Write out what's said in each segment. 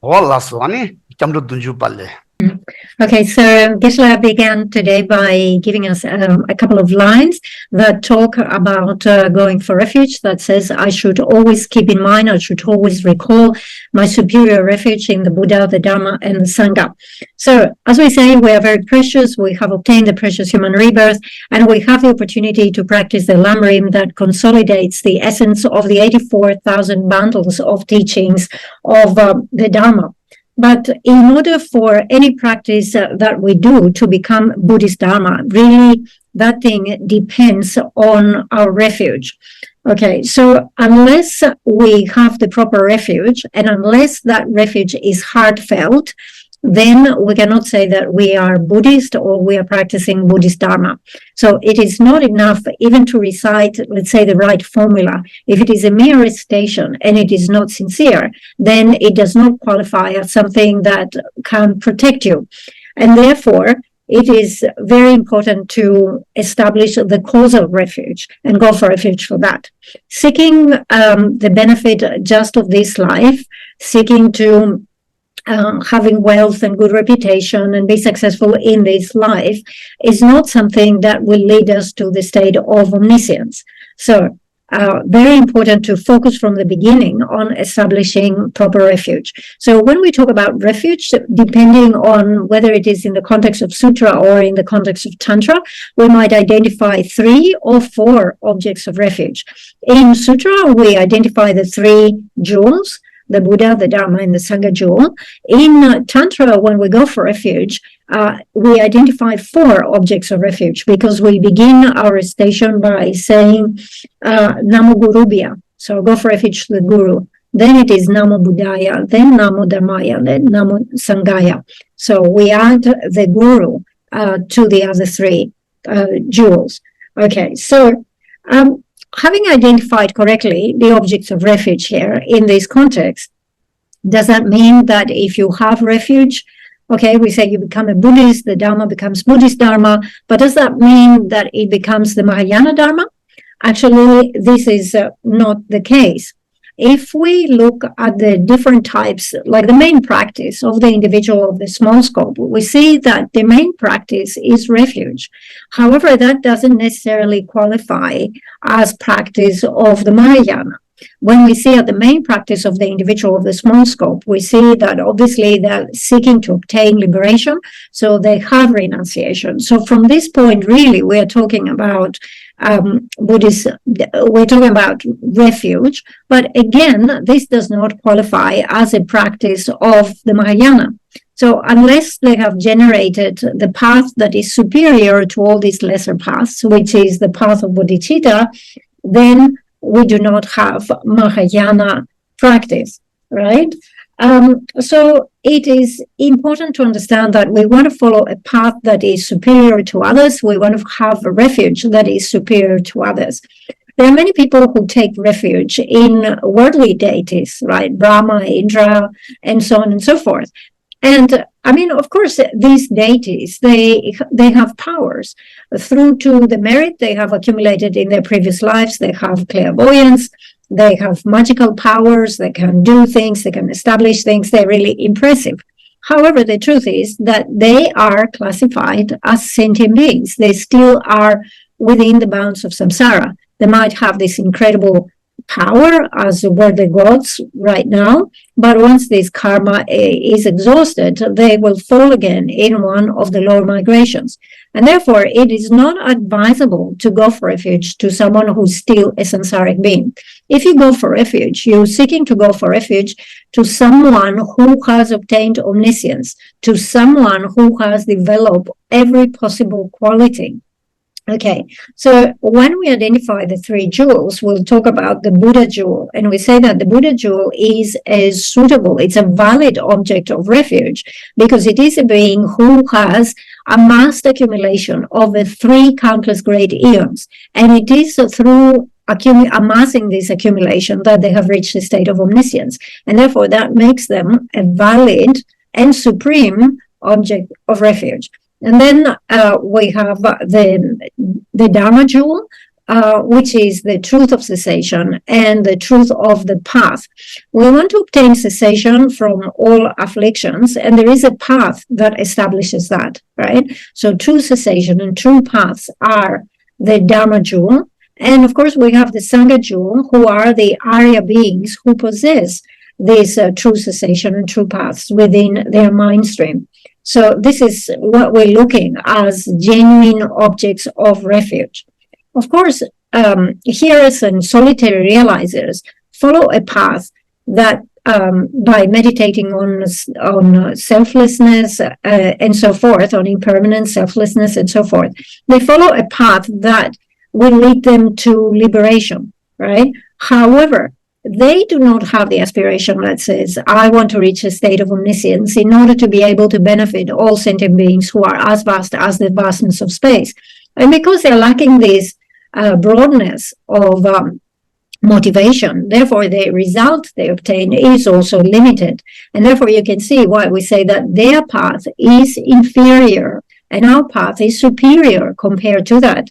Wala swani chamdu dunju palle. Okay, so Geshe began today by giving us a couple of lines that talk about going for refuge. That says, I should always keep in mind, I should always recall my superior refuge in the Buddha, the Dharma, and the Sangha. So, as we say, we are very precious. We have obtained the precious human rebirth, and we have the opportunity to practice the Lam Rim that consolidates the essence of the 84,000 bundles of teachings of the Dharma. But in order for any practice that we do to become Buddhist Dharma, really that thing depends on our refuge. Okay, so unless we have the proper refuge and unless that refuge is heartfelt, then we cannot say that we are Buddhist or we are practicing Buddhist Dharma. So it is not enough even to recite, let's say, the right formula. If it is a mere recitation and it is not sincere, then it does not qualify as something that can protect you. And therefore, it is very important to establish the cause of refuge and go for refuge for that. Seeking the benefit just of this life, seeking to having wealth and good reputation and be successful in this life is not something that will lead us to the state of omniscience. So very important to focus from the beginning on establishing proper refuge. So when we talk about refuge, depending on whether it is in the context of sutra or in the context of tantra, we might identify 3 or 4 objects of refuge. In sutra, we identify the 3 jewels: the Buddha, the Dharma, and the Sangha jewel. In Tantra, when we go for refuge, we identify 4 objects of refuge because we begin our recitation by saying Namo Gurubhya. So go for refuge to the Guru. Then it is Namo Buddhaya, then Namo Dharmaya, then Namo Sanghaya. So we add the Guru to the other 3 jewels. Okay, so having identified correctly the objects of refuge here in this context, does that mean that if you have refuge, okay, we say you become a Buddhist, the Dharma becomes Buddhist Dharma, but does that mean that it becomes the Mahayana Dharma? Actually, this is not the case. If we look at the different types, like the main practice of the individual of the small scope, we see that the main practice is refuge. However, that doesn't necessarily qualify as practice of the Mahayana. When we see at the main practice of the individual of the small scope, we see that obviously they're seeking to obtain liberation, so they have renunciation. So from this point, really, we're talking about Buddhism, we're talking about refuge, but again, this does not qualify as a practice of the Mahayana. So unless they have generated the path that is superior to all these lesser paths, which is the path of bodhicitta, then we do not have Mahayana practice, right? So it is important to understand that we want to follow a path that is superior to others. We want to have a refuge that is superior to others. There are many people who take refuge in worldly deities, right? Brahma, Indra, and so on and so forth. And I mean, of course, these deities, they have powers. Through to the merit they have accumulated in their previous lives, they have clairvoyance, they have magical powers, they can do things, they can establish things, they're really impressive. However, the truth is that they are classified as sentient beings. They still are within the bounds of samsara. They might have this incredible power as were the gods right now, but once this karma is exhausted, they will fall again in one of the lower migrations. And therefore, it is not advisable to go for refuge to someone who's still a samsaric being. If you go for refuge, you're seeking to go for refuge to someone who has obtained omniscience, to someone who has developed every possible quality. Okay, so when we identify the 3 jewels, we'll talk about the Buddha jewel, and we say that the Buddha jewel is a suitable, it's a valid object of refuge because it is a being who has amassed accumulation over 3 countless great eons, and it is through amassing this accumulation that they have reached the state of omniscience, and therefore that makes them a valid and supreme object of refuge. And then we have the Dharma jewel, which is the truth of cessation and the truth of the path. We want to obtain cessation from all afflictions, and there is a path that establishes that, right? So true cessation and true paths are the Dharma jewel. And of course, we have the Sangha jewel, who are the Arya beings who possess this true cessation and true paths within their mind stream. So this is what we're looking as genuine objects of refuge. Of course, hearers and solitary realizers follow a path that by meditating on selflessness and so forth, on impermanence, selflessness, and so forth, they follow a path that will lead them to liberation, right? However, they do not have the aspiration that says, I want to reach a state of omniscience in order to be able to benefit all sentient beings who are as vast as the vastness of space. And because they're lacking this broadness of motivation, therefore the result they obtain is also limited. And therefore you can see why we say that their path is inferior and our path is superior compared to that.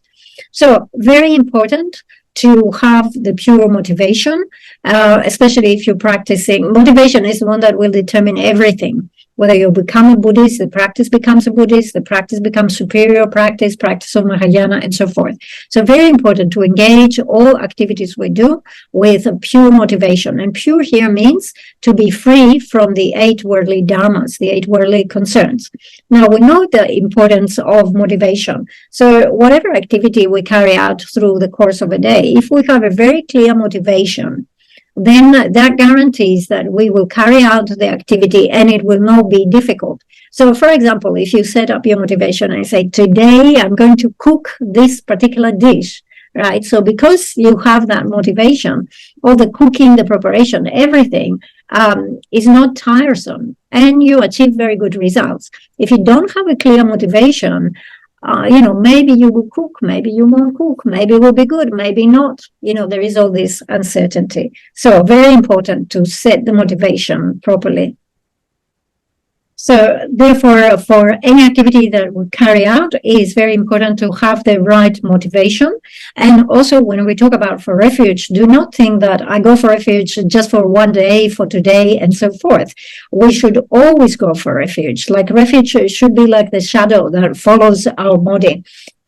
So very important to have the pure motivation, especially if you're practicing. Motivation is the one that will determine everything. Whether you become a Buddhist, the practice becomes a Buddhist, the practice becomes superior practice of Mahayana, and so forth. So very important to engage all activities we do with pure motivation. And pure here means to be free from the 8 worldly dharmas, the 8 worldly concerns. Now, we know the importance of motivation. So whatever activity we carry out through the course of a day, if we have a very clear motivation, then that guarantees that we will carry out the activity and it will not be difficult. So, for example, if you set up your motivation and say, today I'm going to cook this particular dish, right? So because you have that motivation, all the cooking, the preparation, everything is not tiresome and you achieve very good results. If you don't have a clear motivation, maybe you will cook, maybe you won't cook, maybe it will be good, maybe not. There is all this uncertainty. So very important to set the motivation properly. So therefore, for any activity that we carry out, it is very important to have the right motivation. And also when we talk about for refuge, do not think that I go for refuge just for one day, for today, and so forth. We should always go for refuge. Like refuge should be like the shadow that follows our body.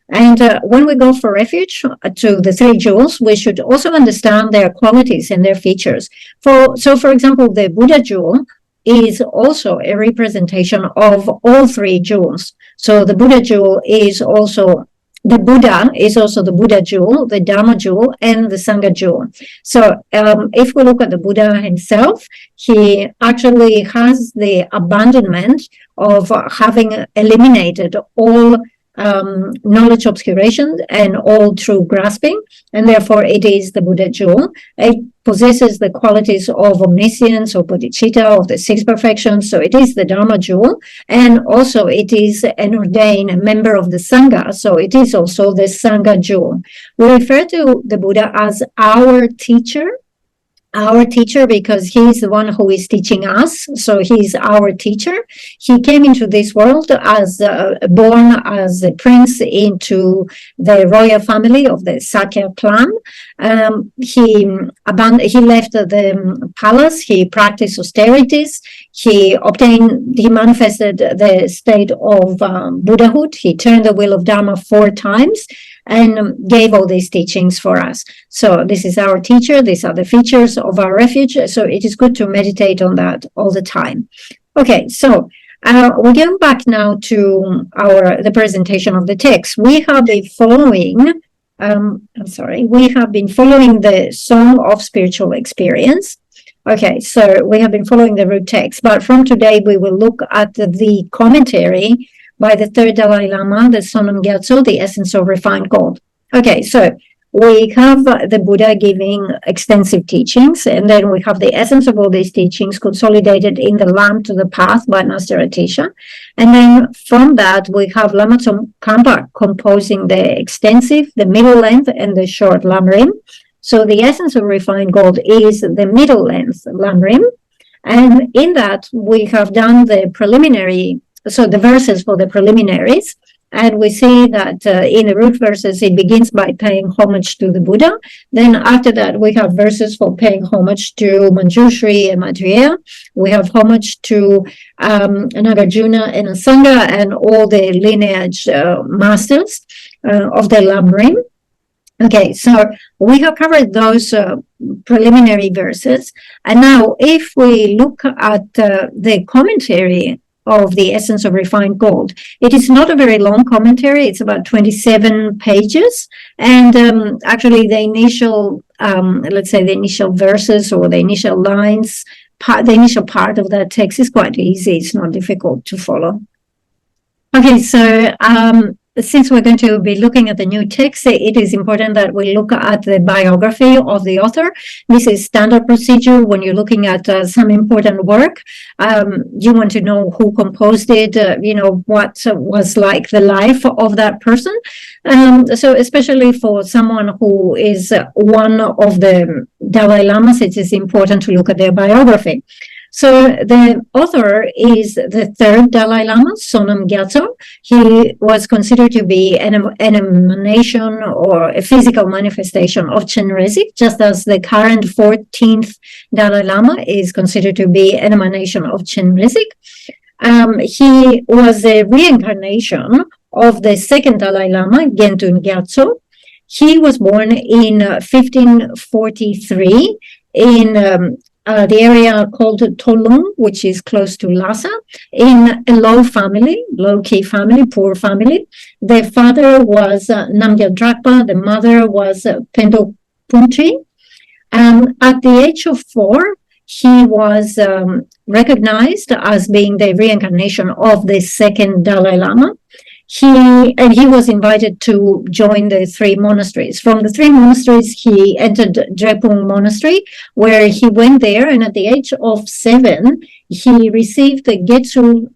And when we go for refuge to the 3 jewels, we should also understand their qualities and their features. So for example, the Buddha jewel is also a representation of all 3 jewels. So the Buddha jewel is also the Buddha jewel, the Dharma jewel, and the Sangha jewel. So if we look at the Buddha himself, he actually has the abandonment of having eliminated all knowledge obscuration and all true grasping, and therefore it is the Buddha jewel. It possesses the qualities of omniscience or bodhicitta, of the 6 perfections, so it is the Dharma jewel, and also it is an ordained member of the Sangha, so it is also the Sangha jewel. We refer to the Buddha as our teacher because he's the one who is teaching us. So he's our teacher. He came into this world as born as a prince into the royal family of the Sakya clan. He left the palace. He practiced austerities. He manifested the state of Buddhahood. He turned the wheel of Dharma 4 times and gave all these teachings for us. So this is our teacher. These are the features of our refuge. So it is good to meditate on that all the time. Okay, so we're going back now to the presentation of the text. We have been following the Song of Spiritual Experience. Okay, so we have been following the root text, but from today we will look at the commentary by the 3rd Dalai Lama, the Sonam Gyatso, the Essence of Refined Gold. Okay, so we have the Buddha giving extensive teachings, and then we have the essence of all these teachings consolidated in the Lamp to the Path by Master Atisha. And then from that, we have Lama Tsongkhapa composing the extensive, the middle length, and the short Lam Rim. So the Essence of Refined Gold is the middle length Lam Rim. And in that, we have done the preliminary, so the verses for the preliminaries, And we see that in the root verses, it begins by paying homage to the Buddha. Then after that, we have verses for paying homage to Manjushri and Maitreya. We have homage to Nagarjuna and Asanga and all the lineage masters of the Lam Rim. Okay, so we have covered those preliminary verses. And now if we look at the commentary of the Essence of Refined Gold, it is not a very long commentary. It's about 27 pages. And actually the initial, let's say the initial verses or the initial lines, the initial part of that text is quite easy. It's not difficult to follow. Okay, so since we're going to be looking at the new text, it is important that we look at the biography of the author. This is standard procedure when you're looking at some important work. You want to know who composed it, what was like the life of that person. So especially for someone who is one of the Dalai Lamas, it is important to look at their biography. So the author is the third Dalai Lama, Sonam Gyatso. He was considered to be an emanation or a physical manifestation of Chenrezig, just as the current 14th Dalai Lama is considered to be an emanation of Chenrezig. He was a reincarnation of the second Dalai Lama, Gentun Gyatso. He was born in 1543 in the area called Tolung, which is close to Lhasa, in a low-key family, poor family. The father was Namgyal Drakpa, the mother was Pendo Punchi. At the age of 4, he was recognized as being the reincarnation of the second Dalai Lama. He was invited to join the 3 monasteries. From the 3 monasteries, he entered Drepung Monastery, where he went there, and at the age of 7, he received the Getsu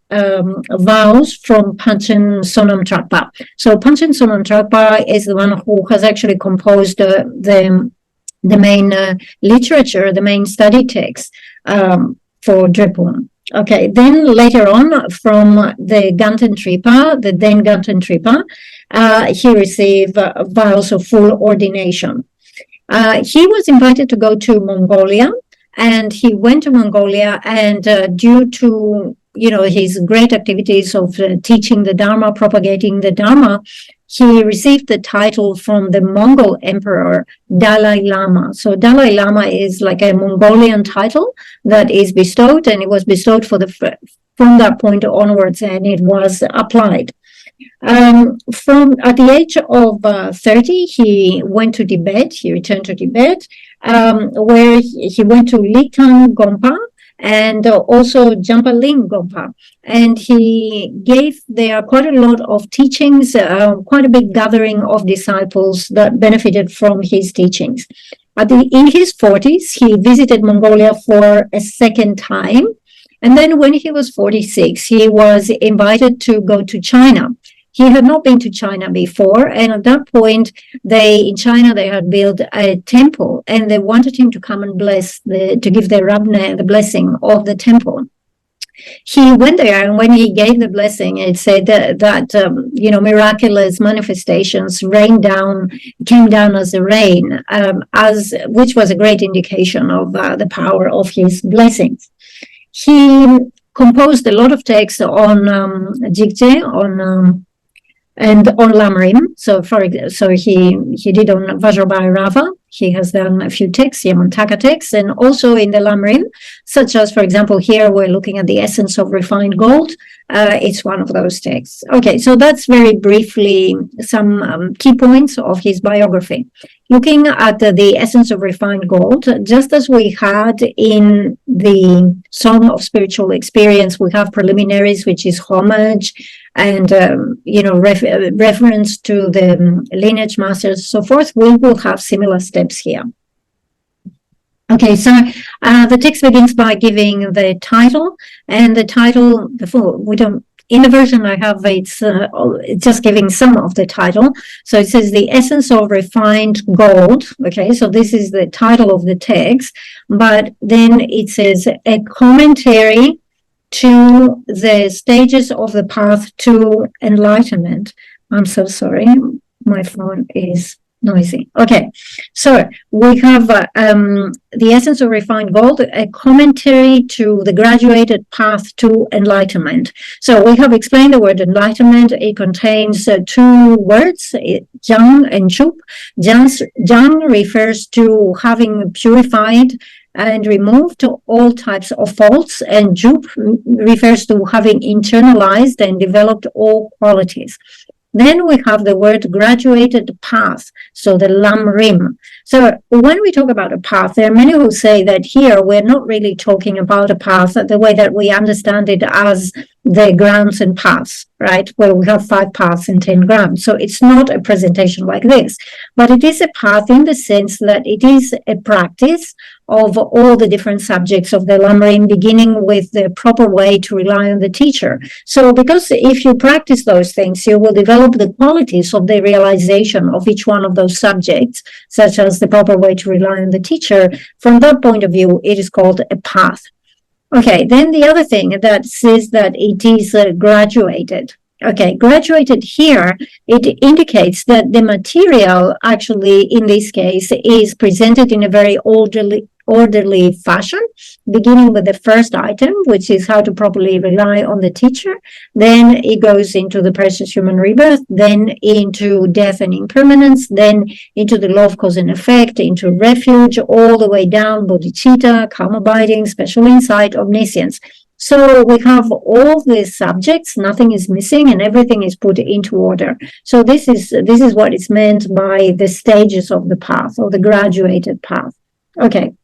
vows from Panchen Sonam Trangpa. So Panchen Sonam Trangpa is the one who has actually composed the main literature, the main study text for Drepung. Okay, then later on, from the Ganten Tripa, the then Ganten Tripa, he received vows of full ordination. He was invited to go to Mongolia, and he went to Mongolia, and due to his great activities of teaching the Dharma, propagating the Dharma, he received the title from the Mongol emperor, Dalai Lama. So Dalai Lama is like a Mongolian title that is bestowed, and it was bestowed from that point onwards, and it was applied. From at the age of 30, he went to Tibet. He returned to Tibet, where he went to Litan Gompa and also Jampaling Gompa. And he gave there quite a lot of teachings, quite a big gathering of disciples that benefited from his teachings. In his 40s, he visited Mongolia for a second time. And then when he was 46, he was invited to go to China. He had not been to China before, and at that point, in China they had built a temple, and they wanted him to come and to give the Rabne the blessing of the temple. He went there, and when he gave the blessing, it said that miraculous manifestations came down as a rain, which was a great indication of the power of his blessings. He composed a lot of texts on Geshe, and on Lam Rim. So he did on Vajrabhairava. He has done a few texts, Yamantaka texts, and also in the Lam Rim, such as, for example, here we're looking at the Essence of Refined Gold. It's one of those texts. Okay, so that's very briefly some key points of his biography. Looking at the Essence of Refined Gold, just as we had in the Song of Spiritual Experience, we have preliminaries, which is homage, and reference to the lineage masters, so forth. We will have similar steps here. Okay, so the text begins by giving the title, and the title in the version I have, it's just giving some of the title. So it says the Essence of Refined Gold. Okay, so this is the title of the text, but then it says a commentary to the stages of the path to enlightenment. I'm so sorry, my phone is noisy. Okay, so we have the essence of refined gold, a commentary to the graduated path to enlightenment. So we have explained the word enlightenment. It contains two words, jang and chup. Jang refers to having purified and removed all types of faults, and jup refers to having internalized and developed all qualities. Then we have the word graduated path, so the Lam Rim. So when we talk about a path, there are many who say that here we're not really talking about a path the way that we understand it as the grounds and paths, right? Where we have 5 paths and 10 grounds. So it's not a presentation like this, but it is a path in the sense that it is a practice of all the different subjects of the Lam Rim, beginning with the proper way to rely on the teacher. So because if you practice those things, you will develop the qualities of the realization of each one of those subjects, such as the proper way to rely on the teacher. From that point of view, it is called a path. Okay, then the other thing that says that it is graduated. Okay, graduated here, it indicates that the material actually in this case is presented in a very orderly fashion, beginning with the first item, which is how to properly rely on the teacher. Then it goes into the precious human rebirth, then into death and impermanence, then into the law of cause and effect, into refuge, all the way down, bodhicitta, calm abiding, special insight, omniscience. So we have all these subjects, nothing is missing, and everything is put into order. So this is what is meant by the stages of the path, or the graduated path. Okay,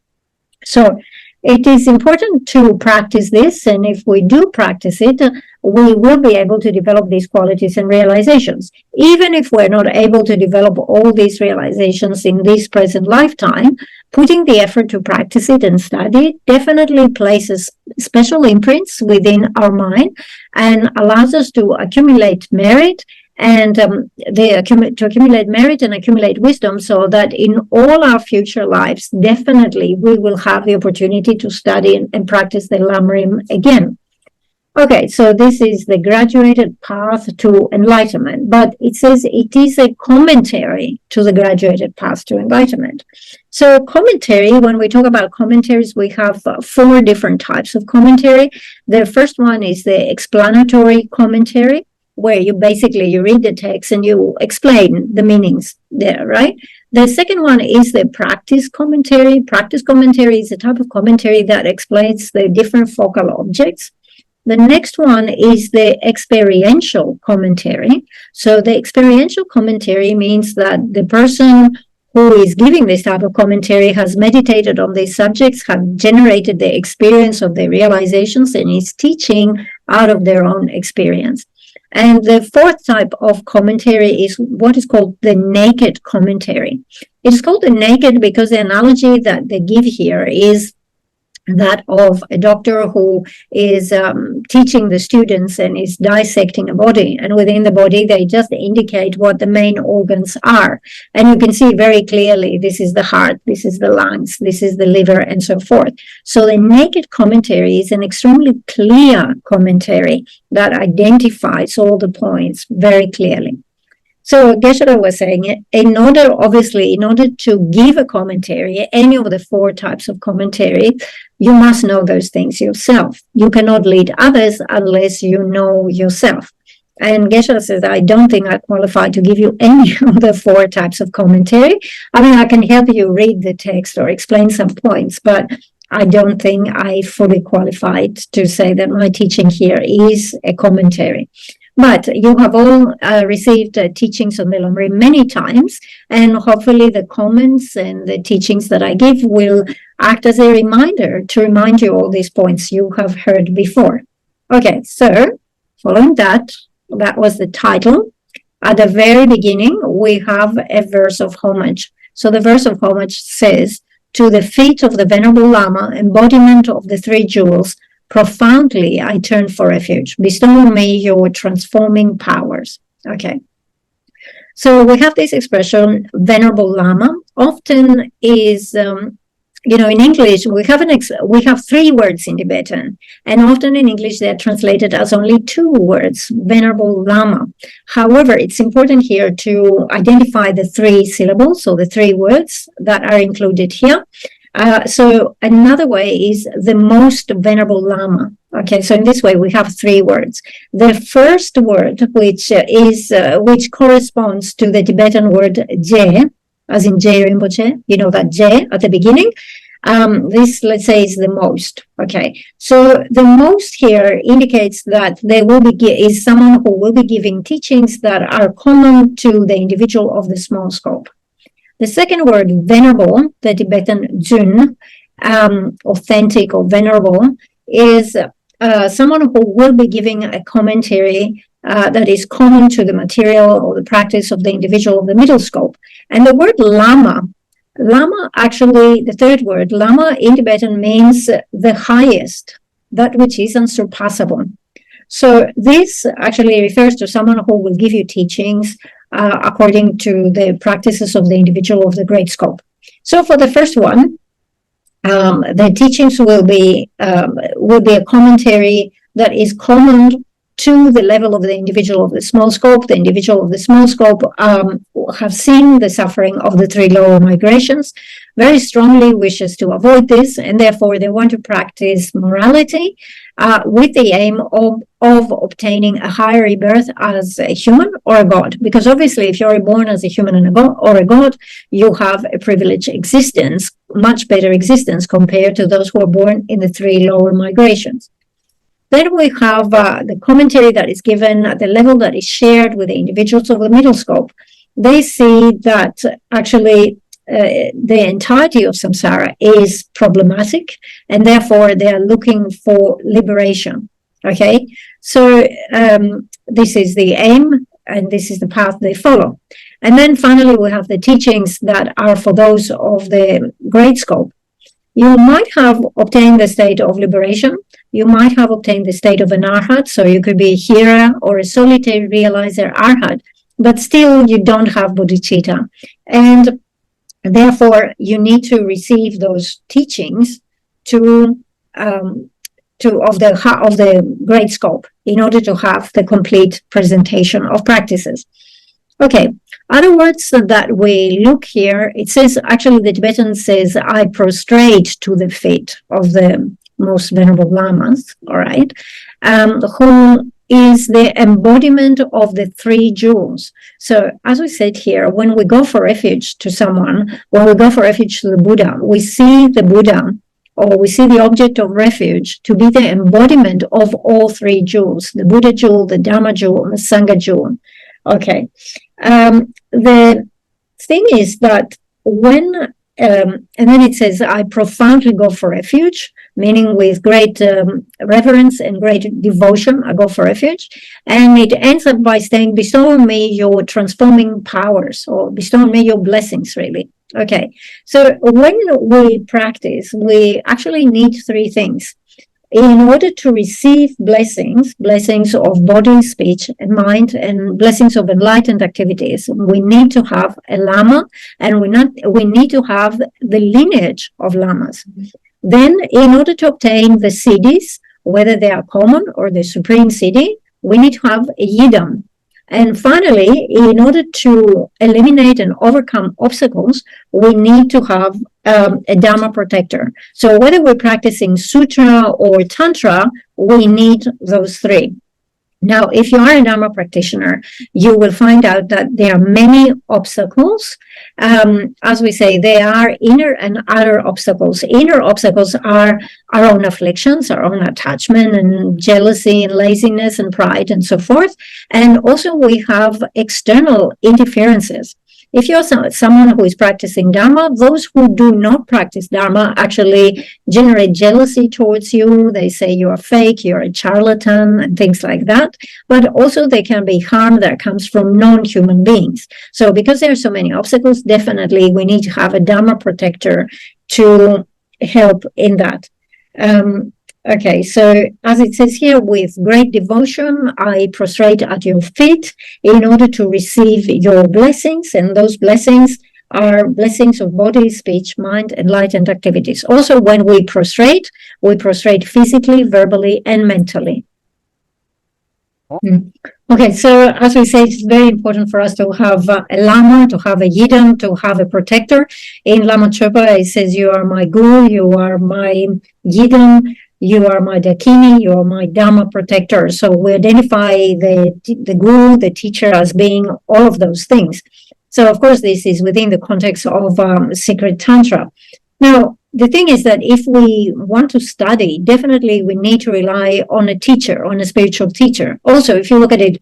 so it is important to practice this, and if we do practice it, we will be able to develop these qualities and realizations. Even if we're not able to develop all these realizations in this present lifetime, putting the effort to practice it and study it definitely places special imprints within our mind and allows us to accumulate merit and to accumulate merit and accumulate wisdom, so that in all our future lives, definitely we will have the opportunity to study and practice the Lam Rim again. Okay, so this is the graduated path to enlightenment, but it says it is a commentary to the graduated path to enlightenment. So commentary, when we talk about commentaries, we have 4 different types of commentary. The first one is the explanatory commentary, where you read the text and you explain the meanings there, right? The second one is the practice commentary. Practice commentary is a type of commentary that explains the different focal objects. The next one is the experiential commentary. So the experiential commentary means that the person who is giving this type of commentary has meditated on these subjects, have generated the experience of the realizations, and is teaching out of their own experience. And the fourth type of commentary is what is called the naked commentary. It is called the naked because the analogy that they give here is that of a doctor who is teaching the students and is dissecting a body, and within the body they just indicate what the main organs are, and you can see very clearly this is the heart, this is the lungs, this is the liver, and so forth. So the naked commentary is an extremely clear commentary that identifies all the points very clearly. So Geshe was saying, in order to give a commentary, any of the 4 types of commentary, you must know those things yourself. You cannot lead others unless you know yourself. And Geshe says, I don't think I qualify to give you any of the 4 types of commentary. I mean, I can help you read the text or explain some points, but I don't think I fully qualified to say that my teaching here is a commentary. But you have all received teachings on the Lam Rim many times, and hopefully the comments and the teachings that I give will act as a reminder to remind you all these points you have heard before. Okay, so following that was the title. At the very beginning, we have a verse of homage. So the verse of homage says, "To the feet of the Venerable Lama, embodiment of the 3 jewels, profoundly I turn for refuge. Bestow on me your transforming powers." Okay. So we have this expression, Venerable Lama, often is in English, we have three words in Tibetan, and often in English they're translated as only two words, Venerable Lama. However, it's important here to identify the three syllables, so the three words that are included here. So another way is the most venerable Lama. Okay, so in this way we have three words. The first word, which corresponds to the Tibetan word Je, as in Je Rinpoche, that Je at the beginning. This, let's say, is the most. Okay, so the most here indicates that is someone who will be giving teachings that are common to the individual of the small scope. The second word, venerable, the Tibetan Jun, authentic or venerable, is someone who will be giving a commentary that is common to the material or the practice of the individual of the middle scope. And the word Lama, actually, the third word, Lama in Tibetan means the highest, that which is unsurpassable. So this actually refers to someone who will give you teachings according to the practices of the individual of the great scope. So for the first one, the teachings will be a commentary that is common to the level of the individual of the small scope. The individual of the small scope have seen the suffering of the three lower migrations, very strongly wishes to avoid this, and therefore they want to practice morality with the aim of obtaining a higher rebirth as a human or a god. Because obviously, if you're born as a human and a god, you have a privileged existence, much better existence compared to those who are born in the three lower migrations. Then we have the commentary that is given at the level that is shared with the individuals of the middle scope. They see that actually the entirety of samsara is problematic, and therefore they are looking for liberation. Okay, so this is the aim, and this is the path they follow. And then finally, we have the teachings that are for those of the great scope. You might have obtained the state of liberation. You might have obtained the state of an arhat, so you could be a hira or a solitary realizer arhat, but still you don't have bodhicitta. And therefore, you need to receive those teachings of the great scope in order to have the complete presentation of practices. Okay, other words that we look here, it says, actually the Tibetan says, I prostrate to the feet of the most venerable lamas, all right, who is the embodiment of the three jewels. So as we said here, when we go for refuge to someone, when we go for refuge to the Buddha, we see the Buddha, or we see the object of refuge to be the embodiment of all three jewels, the Buddha jewel, the Dharma jewel, and the Sangha jewel. Okay. The thing is that when, and then it says, I profoundly go for refuge, meaning with great reverence and great devotion, I go for refuge. And it ends up by saying, bestow on me your transforming powers, or bestow on me your blessings, really. Okay. So when we practice, we actually need three things. In order to receive blessings of body, speech, and mind, and blessings of enlightened activities, we need to have a lama, and we need to have the lineage of lamas. Then, in order to obtain the siddhis, whether they are common or the supreme siddhi, we need to have a yidam. And finally, in order to eliminate and overcome obstacles, we need to have a Dharma protector. So whether we're practicing Sutra or Tantra, we need those three. Now, if you are a Dharma practitioner, you will find out that there are many obstacles. As we say, there are inner and outer obstacles. Inner obstacles are our own afflictions, our own attachment and jealousy and laziness and pride and so forth. And also we have external interferences. If you're someone who is practicing Dharma, those who do not practice Dharma actually generate jealousy towards you. They say you're fake, you're a charlatan, and things like that. But also there can be harm that comes from non-human beings. So because there are so many obstacles, definitely we need to have a Dharma protector to help in that. Okay, so as it says here, with great devotion, I prostrate at your feet in order to receive your blessings, and those blessings are blessings of body, speech, mind, enlightened activities. Also, when we prostrate physically, verbally, and mentally. Okay, so as we say, it's very important for us to have a Lama, to have a Yidam, to have a protector. In Lama Chöpa, it says, you are my Guru, you are my Yidam, you are my Dakini, you are my Dhamma protector. So we identify the Guru, the teacher, as being all of those things. So, of course, this is within the context of Sacred Tantra. Now, the thing is that if we want to study, definitely we need to rely on a teacher, on a spiritual teacher. Also, if you look at it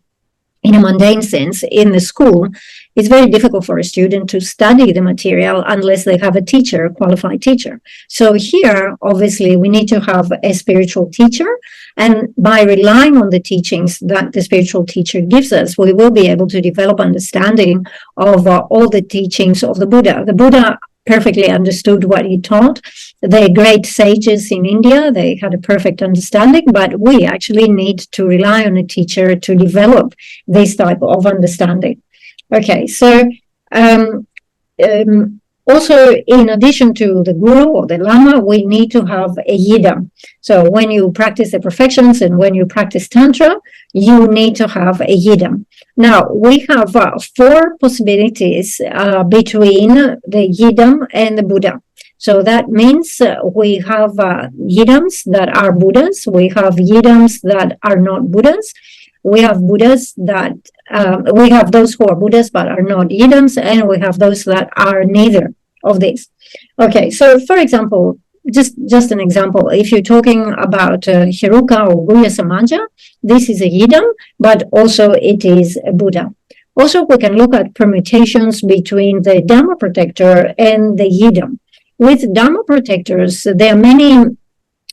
in a mundane sense, in the school, it's very difficult for a student to study the material unless they have a teacher, a qualified teacher. So here, obviously, we need to have a spiritual teacher. And by relying on the teachings that the spiritual teacher gives us, we will be able to develop understanding of all the teachings of the Buddha. The Buddha perfectly understood what he taught. The great sages in India, they had a perfect understanding, but we actually need to rely on a teacher to develop this type of understanding. Okay, so also, in addition to the Guru or the Lama, we need to have a Yidam. So when you practice the perfections and when you practice Tantra, you need to have a Yidam. Now, we have 4 possibilities between the Yidam and the Buddha. So that means we have Yidams that are Buddhas, we have Yidams that are not Buddhas, we have Buddhas that, we have those who are Buddhas but are not Yidams, and we have those that are neither of these. Okay, so for example, just an example, if you're talking about Heruka or Guya Samaja, this is a Yidam, but also it is a Buddha. Also, we can look at permutations between the Dhamma protector and the Yidam. With Dhamma protectors, there are many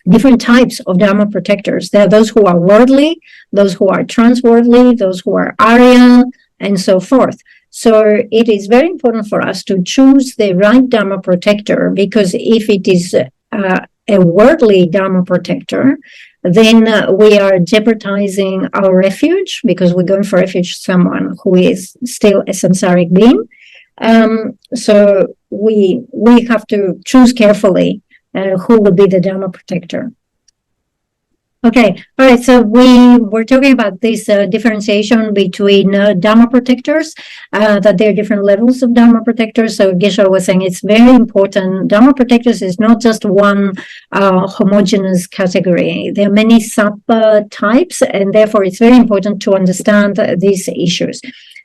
different types of Dhamma protectors. There are those who are worldly, those who are transworldly, those who are Arya, and so forth. So it is very important for us to choose the right Dhamma protector, because if it is a worldly Dhamma protector, then we are jeopardizing our refuge, because we're going for refuge someone who is still a samsaric being. So we have to choose carefully who will be the Dhamma protector. Okay, all right, so we were talking about this differentiation between Dhamma protectors, that there are different levels of Dhamma protectors. So Geshe was saying it's very important. Dhamma protectors is not just one homogeneous category. There are many sub-types, and therefore it's very important to understand these issues.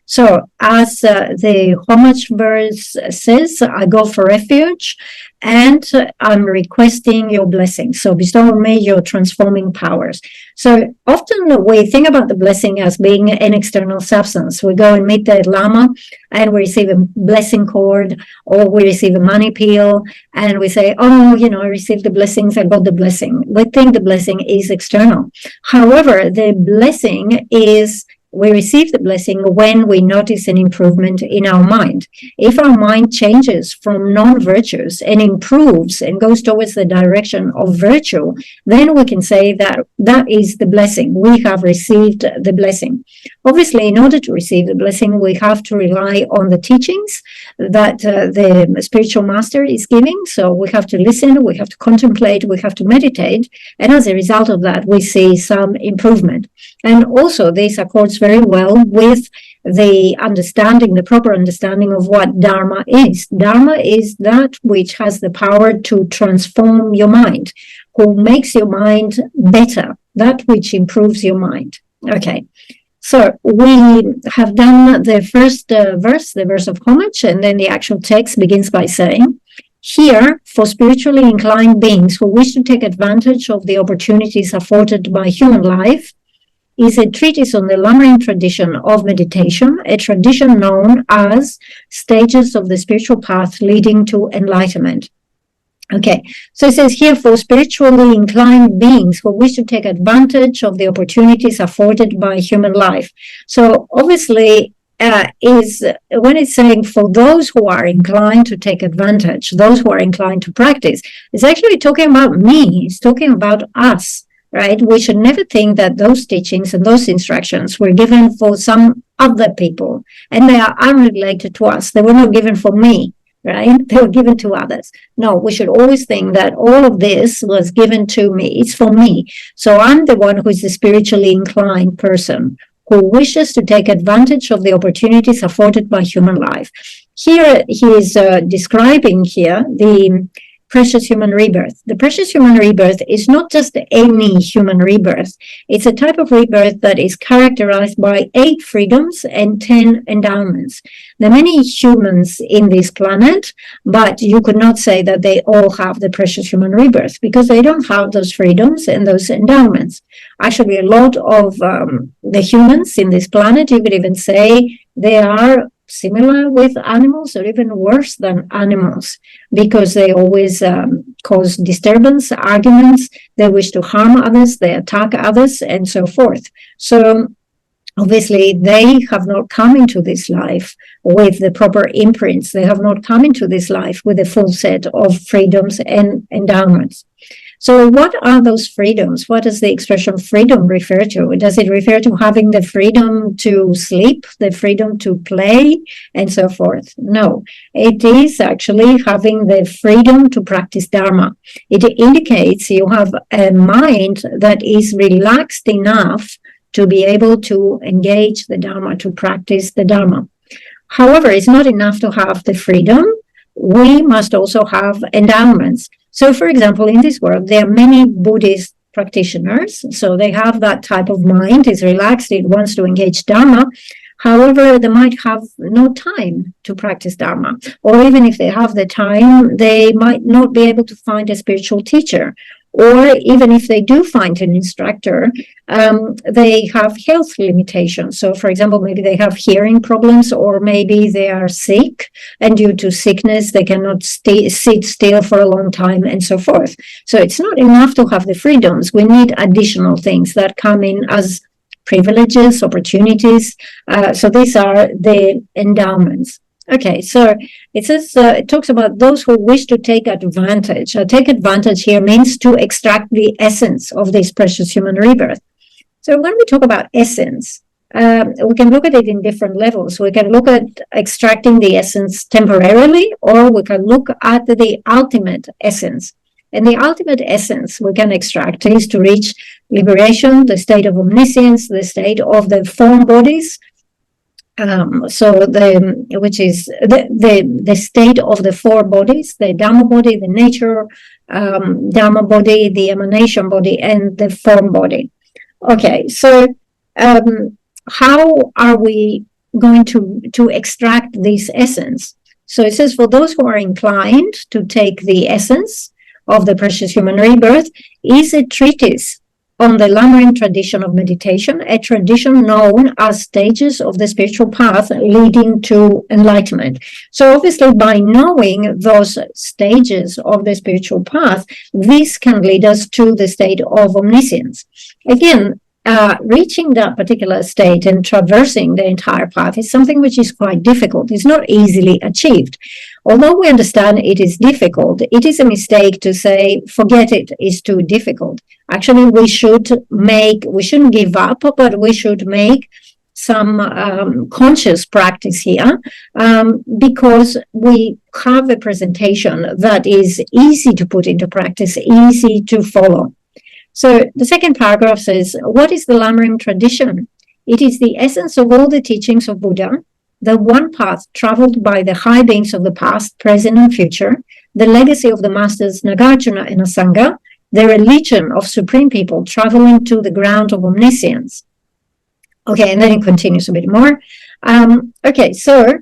So as the homage verse says, I go for refuge and I'm requesting your blessings. So bestow on me your transforming powers. So often we think about the blessing as being an external substance. We go and meet the Lama and we receive a blessing cord, or we receive a money peel and we say, oh, I received the blessings, I got the blessing. We think the blessing is external. However, the blessing is, we receive the blessing when we notice an improvement in our mind. If our mind changes from non-virtuous and improves and goes towards the direction of virtue, then we can say that that is the blessing. We have received the blessing. Obviously, in order to receive the blessing, we have to rely on the teachings that the spiritual master is giving. So we have to listen, we have to contemplate, we have to meditate. And as a result of that, we see some improvement. And also, this accords very well with the understanding, the proper understanding of what Dharma is. Dharma is that which has the power to transform your mind, who makes your mind better, that which improves your mind. Okay, so we have done the first verse, the verse of homage, and then the actual text begins by saying, here, for spiritually inclined beings who wish to take advantage of the opportunities afforded by human life, is a treatise on the Lam Rim tradition of meditation, a tradition known as Stages of the Spiritual Path Leading to Enlightenment. Okay, so it says here, for spiritually inclined beings who wish to take advantage of the opportunities afforded by human life. So obviously, is when it's saying for those who are inclined to take advantage, those who are inclined to practice, it's actually talking about me, it's talking about us. Right? We should never think that those teachings and those instructions were given for some other people, and they are unrelated to us. They were not given for me, right? They were given to others. No, we should always think that all of this was given to me. It's for me. So I'm the one who is the spiritually inclined person who wishes to take advantage of the opportunities afforded by human life. Here he is describing here the precious human rebirth. The precious human rebirth is not just any human rebirth. It's a type of rebirth that is characterized by 8 freedoms and 10 endowments. There are many humans in this planet, but you could not say that they all have the precious human rebirth because they don't have those freedoms and those endowments. Actually, a lot of the humans in this planet, you could even say they are similar with animals or even worse than animals because they always cause disturbance, arguments, they wish to harm others, they attack others, and so forth. So obviously they have not come into this life with the proper imprints. They have not come into this life with a full set of freedoms and endowments. So what are those freedoms? What does the expression freedom refer to? Does it refer to having the freedom to sleep, the freedom to play, and so forth? No, it is actually having the freedom to practice Dharma. It indicates you have a mind that is relaxed enough to be able to engage the Dharma, to practice the Dharma. However, it's not enough to have the freedom. We must also have endowments. So, for example, in this world, there are many Buddhist practitioners. So they have that type of mind, it's relaxed, it wants to engage Dharma. However, they might have no time to practice Dharma. Or even if they have the time, they might not be able to find a spiritual teacher. Or even if they do find an instructor, they have health limitations. So, for example, maybe they have hearing problems, or maybe they are sick, and due to sickness, they cannot sit still for a long time, and so forth. So it's not enough to have the freedoms. We need additional things that come in as privileges, opportunities. So these are the endowments. Okay, so it says, it talks about those who wish to take advantage. Take advantage here means to extract the essence of this precious human rebirth. So when we talk about essence, we can look at it in different levels. We can look at extracting the essence temporarily, or we can look at the ultimate essence. And the ultimate essence we can extract is to reach liberation, the state of omniscience, the state of the form bodies, which is the state of the 4 bodies, the Dhamma body, the nature Dhamma body, the emanation body, and the form body. Okay, so how are we going to extract this essence? So it says, for those who are inclined to take the essence of the precious human rebirth, is a treatise on the Lam Rim tradition of meditation, a tradition known as stages of the spiritual path leading to enlightenment. So obviously by knowing those stages of the spiritual path, this can lead us to the state of omniscience. Again, reaching that particular state and traversing the entire path is something which is quite difficult. It's not easily achieved. Although we understand it is difficult, it is a mistake to say, forget it, it's too difficult. Actually, we shouldn't give up, but we should make some conscious practice here, because we have a presentation that is easy to put into practice, easy to follow. So the second paragraph says, what is the Lam Rim tradition? It is the essence of all the teachings of Buddha, the one path traveled by the high beings of the past, present, and future, the legacy of the masters Nagarjuna and Asanga, the religion of supreme people traveling to the ground of omniscience. Okay, and then it continues a bit more. Okay, so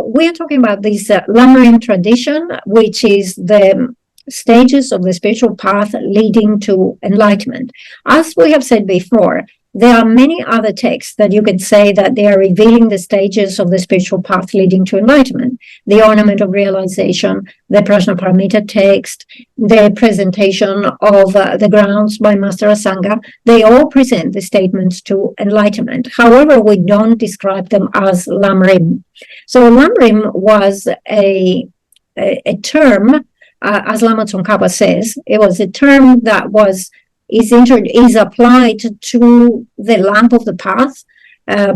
we are talking about this Lam Rim tradition, which is the stages of the spiritual path leading to enlightenment. As we have said before, there are many other texts that you can say that they are revealing the stages of the spiritual path leading to enlightenment. The Ornament of Realization, the Prajnaparamita text, the presentation of the grounds by Master Asanga, they all present the statements to enlightenment. However, we don't describe them as Lam Rim. So Lam Rim was a term, as Lama Tsongkhapa says, it was a term that is applied to the lamp of the path,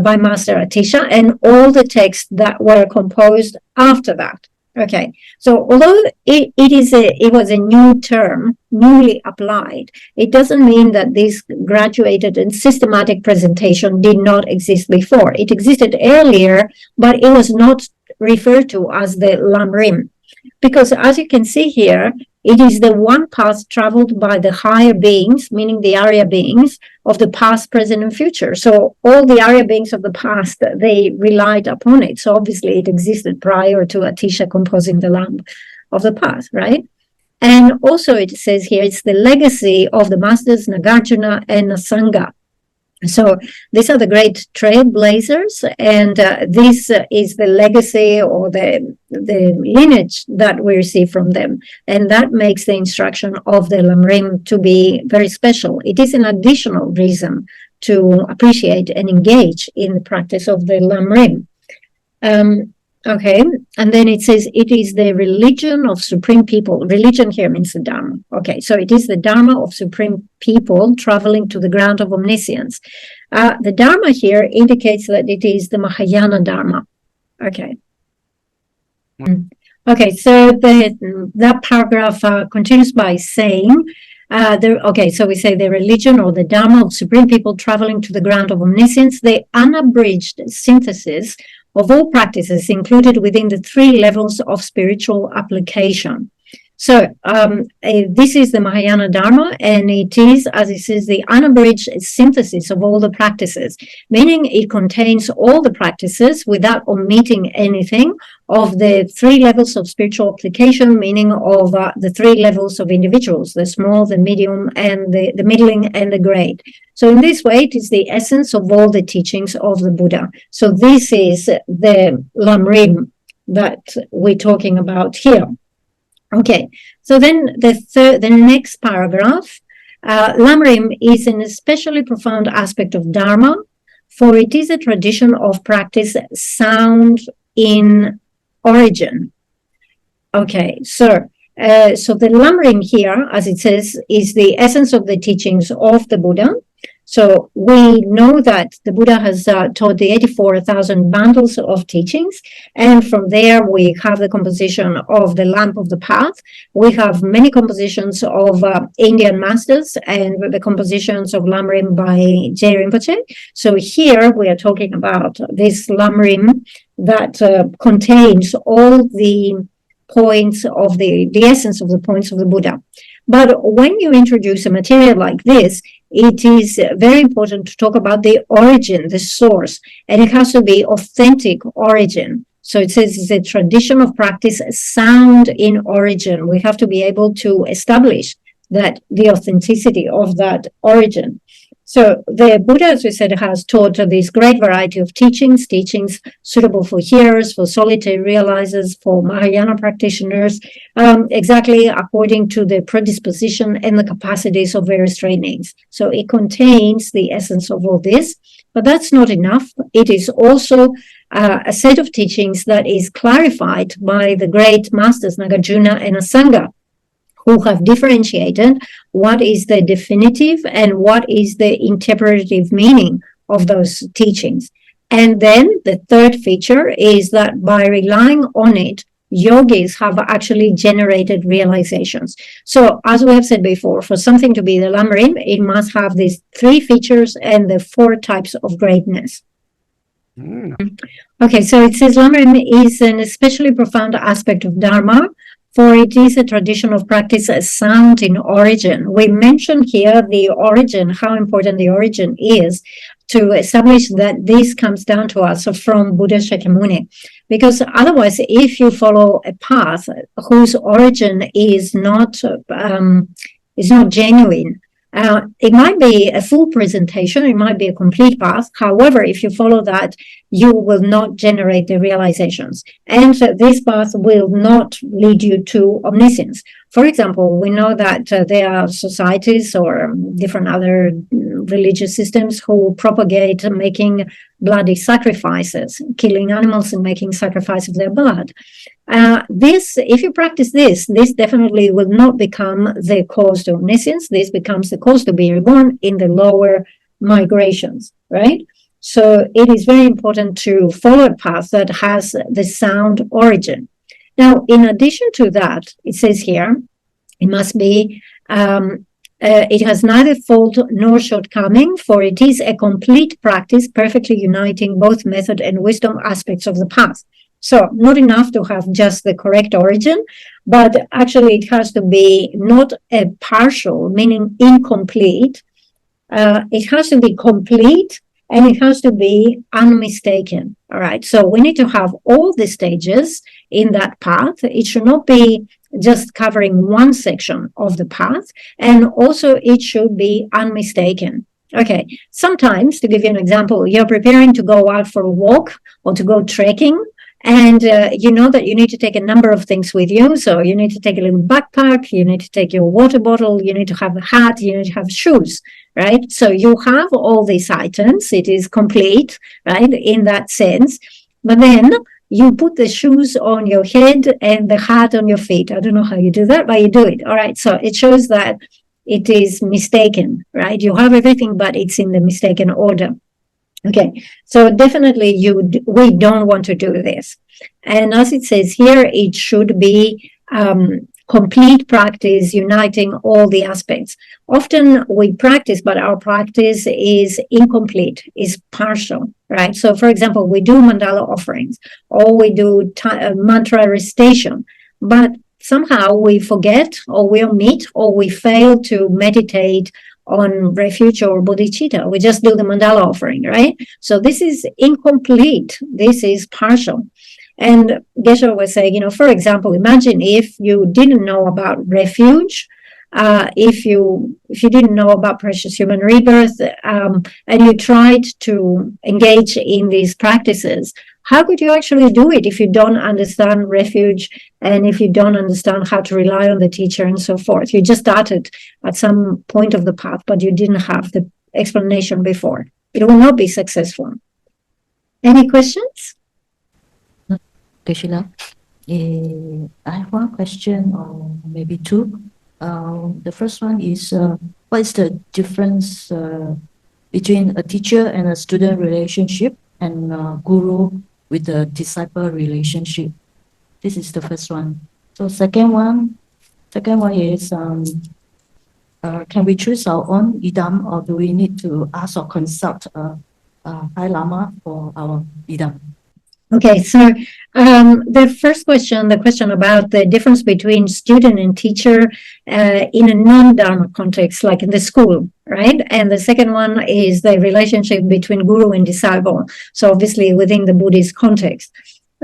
by Master Atisha, and all the texts that were composed after that. Okay, so although it was a new term, newly applied, it doesn't mean that this graduated and systematic presentation did not exist before. It existed earlier, but it was not referred to as the Lam Rim. Because as you can see here, it is the one path traveled by the higher beings, meaning the Arya beings of the past, present, and future. So all the Arya beings of the past, they relied upon it. So obviously it existed prior to Atisha composing the lamp of the path, right? And also it says here, it's the legacy of the masters Nagarjuna and Asanga. So these are the great trailblazers, and this is the legacy or the lineage that we receive from them, and that makes the instruction of the Lam Rim to be very special. It is an additional reason to appreciate and engage in the practice of the Lam Rim. Okay, and then it says it is the religion of supreme people. Religion here means the Dharma. Okay, so it is the Dharma of supreme people traveling to the ground of omniscience. The Dharma here indicates that it is the Mahayana Dharma. Okay. Okay, so that paragraph continues by saying, so we say the religion or the Dharma of supreme people traveling to the ground of omniscience, the unabridged synthesis of all practices included within the 3 levels of spiritual application. So this is the Mahayana Dharma, and it is, as it says, the unabridged synthesis of all the practices, meaning it contains all the practices without omitting anything of the 3 levels of spiritual application, meaning of the 3 levels of individuals, the small, the medium, and the middling, and the great. So in this way, it is the essence of all the teachings of the Buddha. So this is the Lam Rim that we're talking about here. Okay, so then the next paragraph, Lam Rim is an especially profound aspect of Dharma, for it is a tradition of practice sound in origin. Okay, so the Lam Rim here, as it says, is the essence of the teachings of the Buddha. So we know that the Buddha has taught the 84,000 bundles of teachings, and from there we have the composition of the Lamp of the Path. We have many compositions of Indian masters and the compositions of Lam Rim by Je Rinpoche. So here we are talking about this Lam Rim that contains all the points of the essence of the points of the Buddha. But when you introduce a material like this, it is very important to talk about the origin, the source, and it has to be authentic origin. So it says it's a tradition of practice sound in origin. We have to be able to establish that the authenticity of that origin. So the Buddha, as we said, has taught this great variety of teachings suitable for hearers, for solitary realizers, for Mahayana practitioners, exactly according to the predisposition and the capacities of various trainings. So it contains the essence of all this, but that's not enough. It is also a set of teachings that is clarified by the great masters Nagarjuna and Asanga, who have differentiated what is the definitive and what is the interpretative meaning of those teachings. And then the third feature is that by relying on it, yogis have actually generated realizations. So as we have said before, for something to be the Lam Rim, it must have these 3 features and the 4 types of greatness. Okay, so it says Lam Rim is an especially profound aspect of Dharma, for it is a tradition of practice sound in origin. We mentioned here the origin, how important the origin is to establish that this comes down to us from Buddha Shakyamuni. Because otherwise, if you follow a path whose origin is not genuine, it might be a full presentation, it might be a complete path. However, if you follow that, you will not generate the realizations. And this path will not lead you to omniscience. For example, we know that there are societies or different other religious systems who propagate making bloody sacrifices, killing animals and making sacrifice of their blood. If you practice this definitely will not become the cause to omniscience. This becomes the cause to be reborn in the lower migrations, right? So it is very important to follow a path that has the sound origin. Now, in addition to that, it says here, it must be, it has neither fault nor shortcoming, for it is a complete practice, perfectly uniting both method and wisdom aspects of the path. So not enough to have just the correct origin, but actually it has to be not a partial, meaning incomplete. It has to be complete, and it has to be unmistaken. All right. So we need to have all the stages in that path. It should not be just covering one section of the path, and also it should be unmistaken. Okay. Sometimes, to give you an example, you're preparing to go out for a walk or to go trekking, and you know that you need to take a number of things with you. So you need to take a little backpack, you need to take your water bottle, you need to have a hat, you need to have shoes, right? So you have all these items. It is complete, right, in that sense. But then you put the shoes on your head and the hat on your feet. I don't know how you do that, but you do it. All right. So it shows that it is mistaken, right? You have everything, but it's in the mistaken order. Okay, so definitely we don't want to do this. And as it says here, it should be complete practice, uniting all the aspects. Often we practice, but our practice is incomplete, is partial, right? So, for example, we do mandala offerings, or we do mantra recitation, but somehow we forget, or we omit, or we fail to meditate on refuge or bodhicitta. We just do the mandala offering, right? So this is incomplete. This is partial. And Geshe was saying, for example, imagine if you didn't know about refuge, if you didn't know about precious human rebirth, and you tried to engage in these practices, how could you actually do it if you don't understand refuge and if you don't understand how to rely on the teacher and so forth? You just started at some point of the path, but you didn't have the explanation before. It will not be successful. Any questions? Geshe, I have one question, or maybe two. The first one is, what is the difference between a teacher and a student relationship and guru with the disciple relationship? This is the first one. So second one is, can we choose our own idam, or do we need to ask or consult High Lama for our idam? Okay, so the first question, the question about the difference between student and teacher in a non-Dharma context, like in the school, right? And the second one is the relationship between guru and disciple. So obviously within the Buddhist context.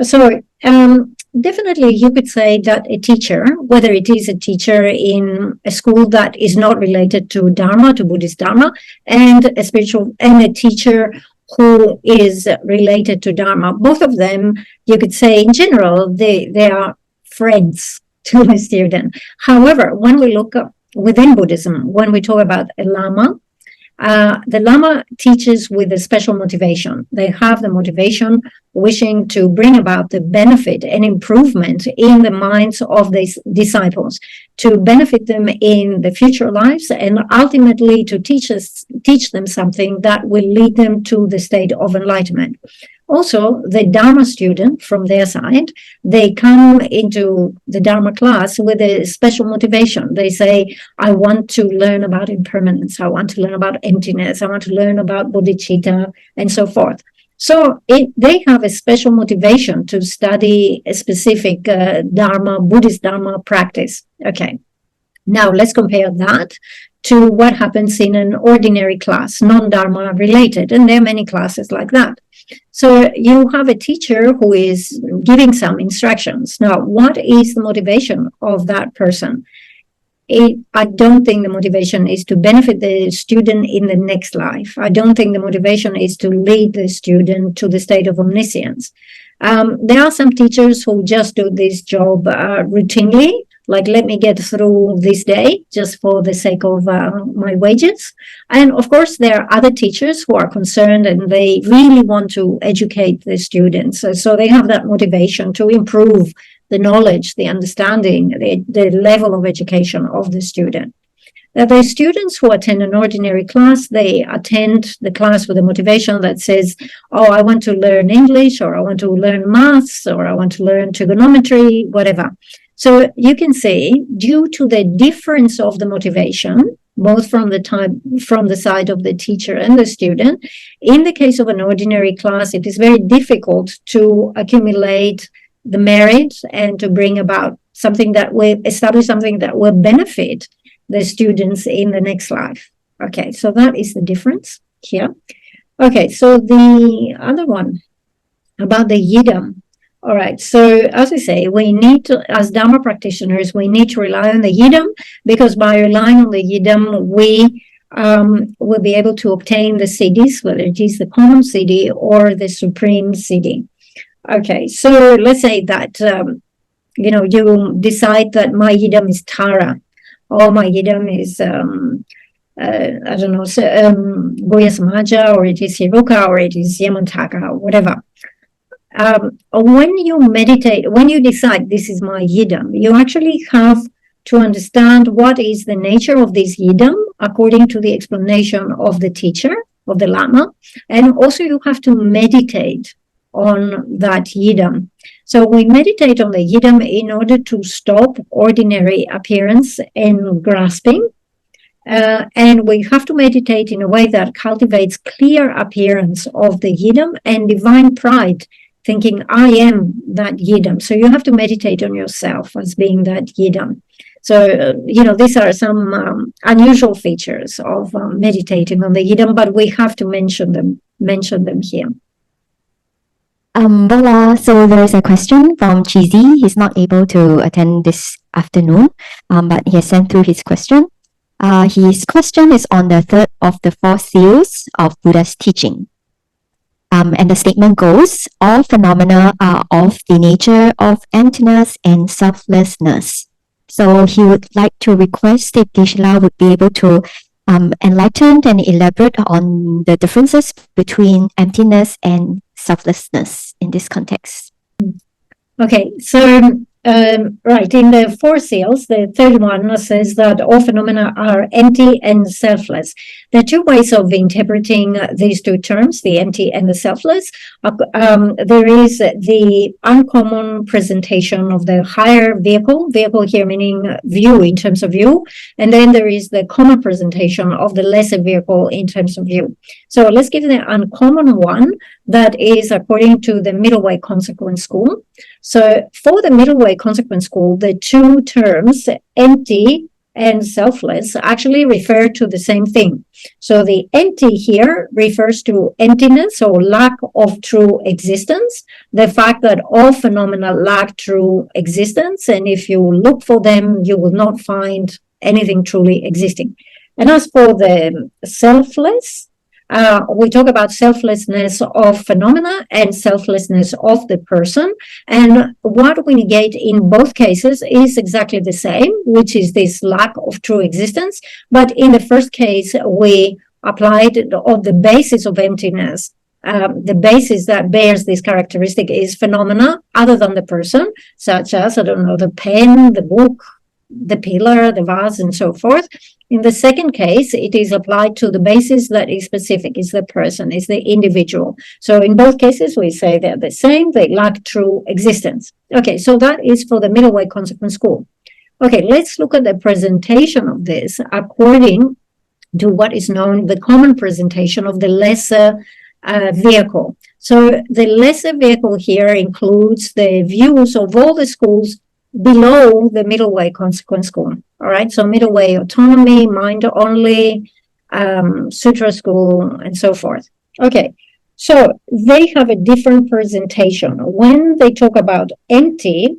So definitely you could say that a teacher, whether it is a teacher in a school that is not related to Dharma, to Buddhist Dharma, and a teacher who is related to Dharma, both of them, you could say in general, they are friends to the student. However, when we look up within Buddhism, when we talk about a Lama, the Lama teaches with a special motivation. They have the motivation wishing to bring about the benefit and improvement in the minds of these disciples, to benefit them in the future lives, and ultimately to teach them something that will lead them to the state of enlightenment. Also, the Dharma student, from their side, they come into the Dharma class with a special motivation. They say, I want to learn about impermanence, I want to learn about emptiness, I want to learn about bodhicitta, and so forth. So they have a special motivation to study a specific Buddhist Dharma practice. Okay, now let's compare that to what happens in an ordinary class, non-Dharma related, and there are many classes like that. So you have a teacher who is giving some instructions. Now, what is the motivation of that person? I don't think the motivation is to benefit the student in the next life. I don't think the motivation is to lead the student to the state of omniscience. There are some teachers who just do this job routinely, like, let me get through this day just for the sake of my wages. And of course, there are other teachers who are concerned and they really want to educate the students. So they have that motivation to improve the knowledge, the understanding, the level of education of the student. The students who attend an ordinary class, they attend the class with a motivation that says, oh, I want to learn English, or I want to learn maths, or I want to learn trigonometry, whatever. So you can say, due to the difference of the motivation, both from the side of the teacher and the student, in the case of an ordinary class, it is very difficult to accumulate the merit and to bring about something that will establish something that will benefit the students in the next life. Okay, so that is the difference here. Okay, so the other one about the yidam. All right, so as we say, we need to, as Dharma practitioners, we need to rely on the yidam, because by relying on the yidam, we will be able to obtain the siddhis, whether it is the common siddhi or the supreme siddhi. Okay, so let's say that, you decide that my yidam is Tara, or my yidam is, I don't know, Goya Samaja, or it is Hiruka, or it is Yamantaka, or whatever. When you meditate, when you decide this is my yidam, you actually have to understand what is the nature of this yidam according to the explanation of the teacher, of the Lama, and also you have to meditate on that yidam. So we meditate on the yidam in order to stop ordinary appearance and grasping. And we have to meditate in a way that cultivates clear appearance of the yidam and divine pride, thinking, I am that yidam. So you have to meditate on yourself as being that yidam. So, these are some unusual features of meditating on the yidam, but we have to mention them here. Bola, so there is a question from Cheesy. He's not able to attend this afternoon, but he has sent through his question. His question is on the third of the four seals of Buddha's teaching. And the statement goes, all phenomena are of the nature of emptiness and selflessness. So he would like to request if Geshe would be able to enlighten and elaborate on the differences between emptiness and selflessness in this context. Okay, so right, in the four seals, the third one says that all phenomena are empty and selfless. There are two ways of interpreting these two terms, the empty and the selfless. There is the uncommon presentation of the higher vehicle here meaning view in terms of view, and then there is the common presentation of the lesser vehicle in terms of view. So let's give the uncommon one, that is according to the middle way consequent school. So for the middle way consequent school, the two terms, empty and selfless, actually refer to the same thing. So the empty here refers to emptiness or lack of true existence, the fact that all phenomena lack true existence, and if you look for them, you will not find anything truly existing. And as for the selfless, we talk about selflessness of phenomena and selflessness of the person. And what we negate in both cases is exactly the same, which is this lack of true existence. But in the first case, we applied on the basis of emptiness. The basis that bears this characteristic is phenomena other than the person, such as, the pen, the book, the pillar, the vase, and so forth. In the second case, it is applied to the basis that is specific, is the person, is the individual. So in both cases, we say they're the same, they lack true existence. Okay, so that is for the middle way consequent school. Okay, let's look at the presentation of this according to what is known the common presentation of the lesser vehicle. So the lesser vehicle here includes the views of all the schools below the middle way consequent school. All right, so middle way autonomy, mind only, sutra school, and so forth. Okay, so they have a different presentation. When they talk about empty,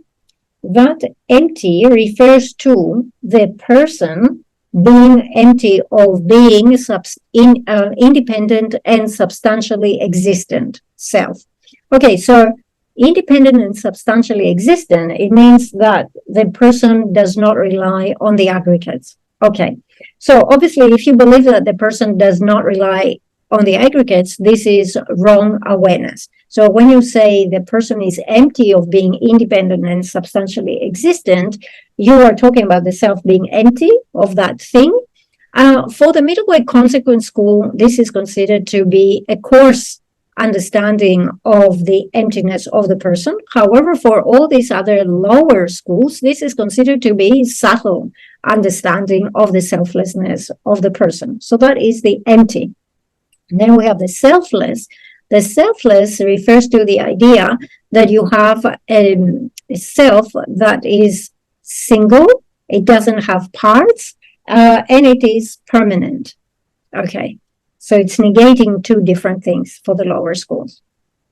that empty refers to the person being empty of being independent and substantially existent self. Okay, so independent and substantially existent, it means that the person does not rely on the aggregates. Okay, so obviously if you believe that the person does not rely on the aggregates, this is wrong awareness. So when you say the person is empty of being independent and substantially existent, you are talking about the self being empty of that thing, For the middle way consequent school, this is considered to be a coarse understanding of the emptiness of the person. However, for all these other lower schools, this is considered to be subtle understanding of the selflessness of the person. So that is the empty. And then we have the selfless. The selfless refers to the idea that you have a self that is single, it doesn't have parts, and it is permanent. Okay, so it's negating two different things for the lower schools.